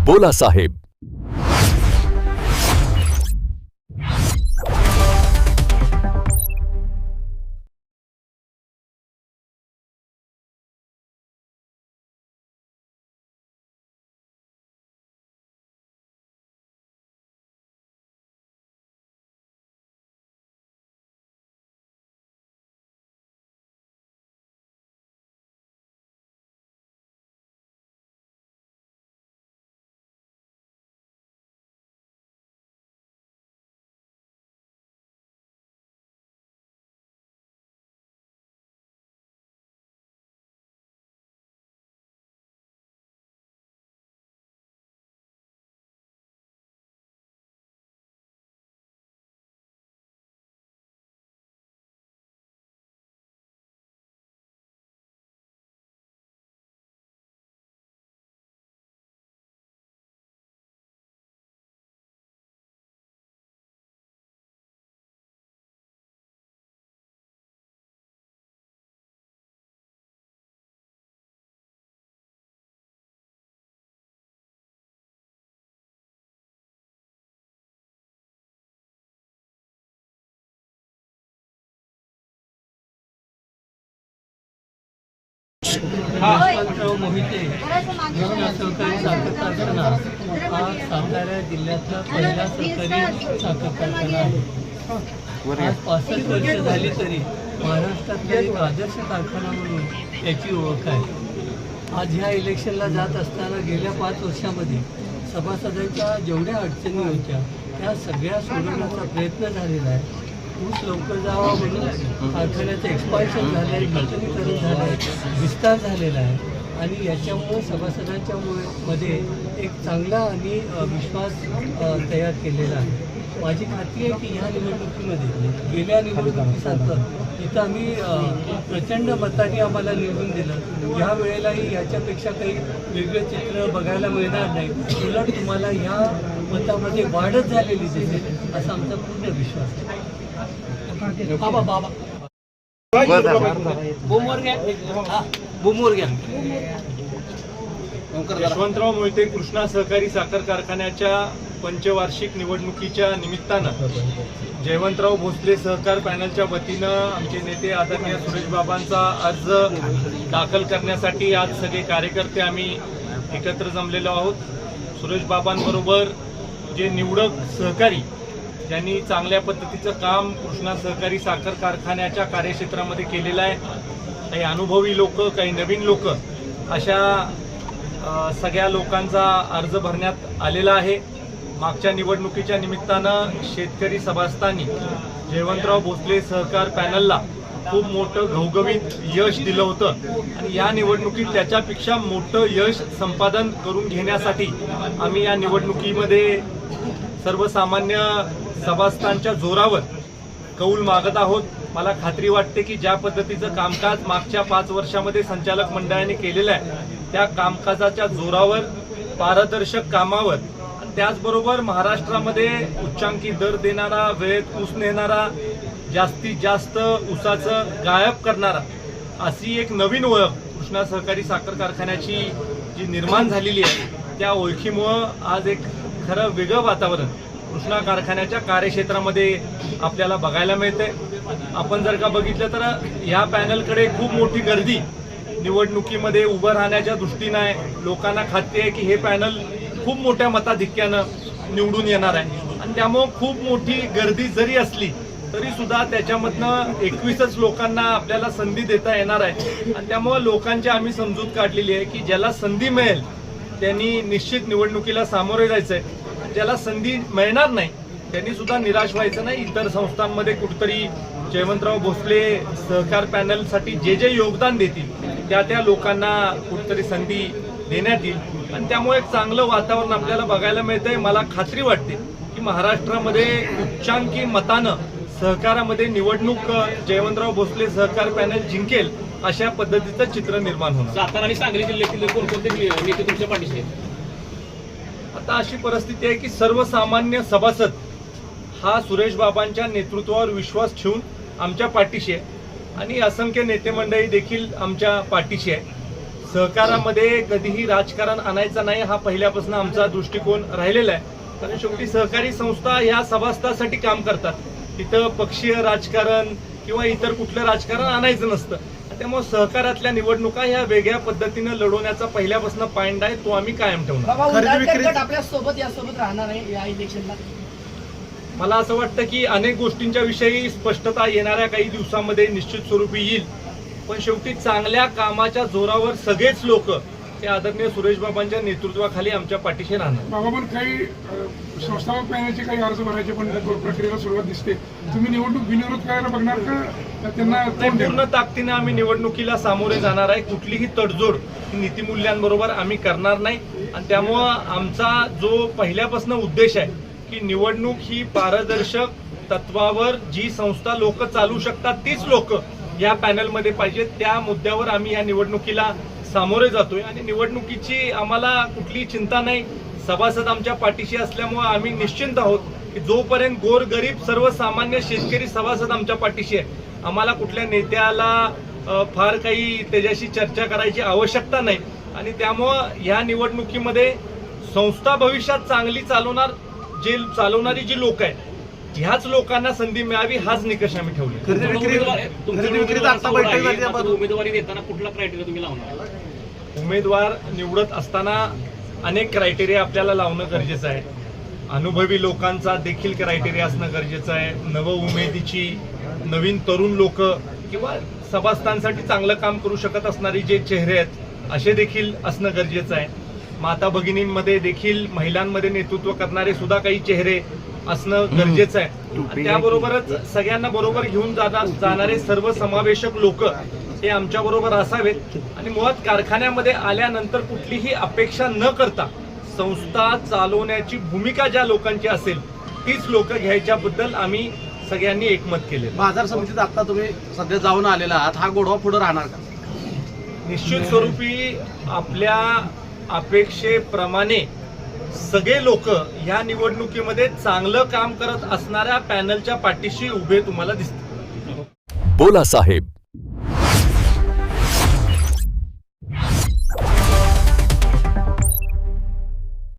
बोला साहेब. यशवंतराव मोहिते कृष्णा सहकारी साखर कारखाना हा सातारा जिल्ह्यातला पहिला सहकारी साखर कारखाना आहे. आज 65 वर्ष झाली तरी महाराष्ट्रातला एक आदर्श कारखाना म्हणून त्याची ओळख आहे. आज ह्या इलेक्शनला जात असताना गेल्या 5 वर्षामध्ये सभासदांच्या जेवढ्या अडचणी होत्या त्या सगळ्या सोडवण्याचा प्रयत्न झालेला आहे. ऊस लवकर जावा म्हणून कारखान्याचं एक्सपान्शन झालं आहे, नूतनीकरण झालं आहे, विस्तार झालेला आहे आणि याच्यामुळं सभासदांच्या मध्ये एक चांगला आणि विश्वास तयार केलेला आहे. माझी खात्री आहे की ह्या निवडणुकीमध्ये गेल्या निवडणुकीसारखं इथं आम्ही प्रचंड मताने आम्हाला निवडून दिलं. ह्या वेळेलाही याच्यापेक्षा काही वेगळं चित्र बघायला मिळणार नाही. उलट तुम्हाला ह्या मतामध्ये वाढच झालेली दिसेल असा आमचा पूर्ण विश्वास आहे. बाबा बाबा बोमवर घ्या, बोमवर घ्या. यशवंतराव मोहिते कृष्णा सहकारी साखर कारखान्याच्या पंचवार्षिक निवडणुकीच्या निमित्तानं जयवंतराव भोसले सहकार पॅनलच्या वतीनं आमचे नेते आदरणीय सुरेश बाबांचा अर्ज दाखल करण्यासाठी आज सगळे कार्यकर्ते आम्ही एकत्र जमलेलो आहोत. सुरेश बाबांबरोबर जे निवडक सहकारी ज्यांनी चांगल्या पद्धतीचं काम कृष्णा सहकारी साखर कारखान्याच्या कार्यक्षेत्रामध्ये केलेलं आहे, काही अनुभवी लोक, काही नवीन लोक, अशा सगळ्या लोकांचा अर्ज भरण्यात आलेला आहे. मागच्या निवडणुकीच्या निमित्तानं शेतकरी सभासदांनी जयवंतराव भोसले सहकार पॅनलला खूप मोठं घवघवीत यश दिलं होतं आणि या निवडणुकीत त्याच्यापेक्षा मोठं यश संपादन करून घेण्यासाठी आम्ही या निवडणुकीमध्ये सर्वसामान्य सभासदांच्या जोरावर कौल मागत आहोत. मला खात्री वाटते की ज्या पद्धतीचं कामकाज मागच्या 5 वर्षामध्ये संचालक मंडळाने केलेलं आहे त्या कामकाजाच्या जोरावर, पारदर्शक कामावर आणि त्याचबरोबर महाराष्ट्रामध्ये उच्चांकी दर देणारा, वेळेत ऊस नेणारा, जास्तीत जास्त ऊसाचं गायब करणारा अशी एक नवीन ओळख कृष्णा सहकारी साखर कारखान्याची जी निर्माण झालेली आहे त्या ओळखीमुळं आज एक खरं वेगळं वातावरण कृष्णा कारखान्याच्या कार्यक्षेत्रामध्ये आपल्याला बघायला मिळते. आपण जर का बघितलं तर या पॅनलकडे खूप मोठी गर्दी निवडणुकीमध्ये उभं राहण्याच्या दृष्टीनं आहे. लोकांना खात्री आहे की हे पॅनल खूप मोठ्या मताधिक्यानं निवडून येणार आहे आणि त्यामुळं खूप मोठी गर्दी जरी असली तरी सुद्धा त्याच्यामधनं 21च लोकांना आपल्याला संधी देता येणार आहे आणि त्यामुळं लोकांची आम्ही समजूत काढलेली आहे की ज्याला संधी मिळेल त्यांनी निश्चित निवडणुकीला सामोरे जायचंय. ज्याला संधी मिळणार नाही त्यांनी सुद्धा निराश व्हायचं नाही. इतर संस्थांमध्ये कुठेतरी जयवंतराव भोसले सहकार पॅनलसाठी जे जे योगदान देतील त्या लोकांना कुठेतरी संधी देण्यात येईल आणि त्यामुळे एक चांगलं वातावरण आपल्याला बघायला मिळतंय. मला खात्री वाटते की महाराष्ट्रामध्ये उच्चांकी मतानं सहकारामध्ये निवडणूक जयवंतराव भोसले सहकार पॅनल जिंकेल अशा पद्धतीचं चित्र निर्माण होणार. सातारा आणि सांगली जिल्ह्यातील कोणकोणते नेते तुमच्या पाठीशी आहेत? आता अशी परिस्थिती आहे की सर्वसामान्य सभासद हा सुरेश बाबांच्या नेतृत्वावर विश्वास ठेवून आमच्या पाठीशी आहे आणि असंख्य नेते मंडळी देखील आमच्या पाठीशी आहे. सहकारामध्ये कधीही राजकारण आणायचं नाही हा पहिल्यापासून आमचा दृष्टिकोन राहिलेला आहे. कारण शेवटी सहकारी संस्था ह्या सभासदासाठी काम करतात. तिथं पक्षीय राजकारण किंवा इतर कुठलं राजकारण आणायचं नसतं. त्यामुळे सहकारातल्या निवडणुका ह्या वेगळ्या पद्धतीनं लढवण्याचा पहिल्यापासून पायंडा आहे, तो आम्ही कायम ठेवणार. आपल्या सोबत यासोबत राहणार आहे या इलेक्शनला. मला असं वाटतं की अनेक गोष्टींच्या विषयी स्पष्टता येणाऱ्या काही दिवसांमध्ये निश्चित स्वरूपी येईल. पण शेवटी चांगल्या कामाच्या जोरावर सगळेच लोक हे आदरणीय सुरेश बाबांच्या नेतृत्वाखाली आमच्या पाठीशी राहणार. बाबा पण काही संस्थापक पॅनलचे काही अर्ज भरायचे पण प्रक्रियेला सुरुवात दिसते. तुम्ही निवडणूक बिनविरोध करायला बघणार का त्यांना? पूर्ण ताकदीने आम्ही निवडणुकीला सामोरे जाणार आहे. कुठलीही तडजोड नीतिमूल्यांबरोबर आम्ही करणार नाही. आणि त्यामुळं आमचा जो पहिल्यापासून उद्देश आहे की निवडणूक ही पारदर्शक तत्वावर जी संस्था लोक चालू शकतात तीच लोक या पॅनलमध्ये पाहिजेत, त्या मुद्द्यावर आम्ही या निवडणुकीला सामोरे जातोय. आणि निवडणुकीची आम्हाला कुठलीही चिंता नाही. सभासद आमच्या पाठीशी असल्यामुळे आम्ही निश्चिंत आहोत की जोपर्यंत गोरगरीब सर्वसामान्य शेतकरी सभासद आमच्या पाठीशी आहे, आम्हाला कुठल्या नेत्याला फार काही त्याच्याशी चर्चा करायची आवश्यकता नाही. आणि त्यामुळं ह्या निवडणुकीमध्ये संस्था भविष्यात चांगली चालवणारी जी लोक आहेत ह्याच लोकांना संधी मिळावी हाच निकष आम्ही ठेवले. उमेदवारी देताना कुठला क्रायटेरिया तुम्ही लावणार? उमेदवार निवडत असताना अनेक क्रायटेरिया आपल्याला लावणं गरजेचं आहे. अनुभवी लोकांचा देखील क्रायटेरिया असणं गरजेचं आहे. नव उमेदीची नवीन तरुण लोक किंवा सभासदांसाठी चांगलं काम करू शकत असणारे जे चेहरे आहेत असे देखील असणं गरजेचं आहे. माता भगिनींमध्ये देखील महिलांमध्ये नेतृत्व करणारे सुद्धा काही चेहरे असणं गरजेचं आहे. त्याबरोबरच सगळ्यांना बरोबर घेऊन जाणारे सर्व समावेशक लोक हे आमच्या बरोबर असावेत. आणि मुळात कारखान्यामध्ये आल्यानंतर कुठलीही अपेक्षा न करता संस्था चालवण्याची भूमिका ज्या लोकांची असेल तीच लोक घ्यायच्याबद्दल आम्ही सगळ्यांनी एकमत केले. बाजार समितीत आता तुम्ही सध्या जाऊन आलेला आहात, हा गोडवा पुढे राहणार का? निश्चित स्वरूपी आपल्या अपेक्षेप्रमाणे सगळे लोक ह्या निवडणुकीमध्ये चांगलं काम करत असणाऱ्या पॅनलच्या पाठीशी उभे तुम्हाला दिसतील. बोला साहेब,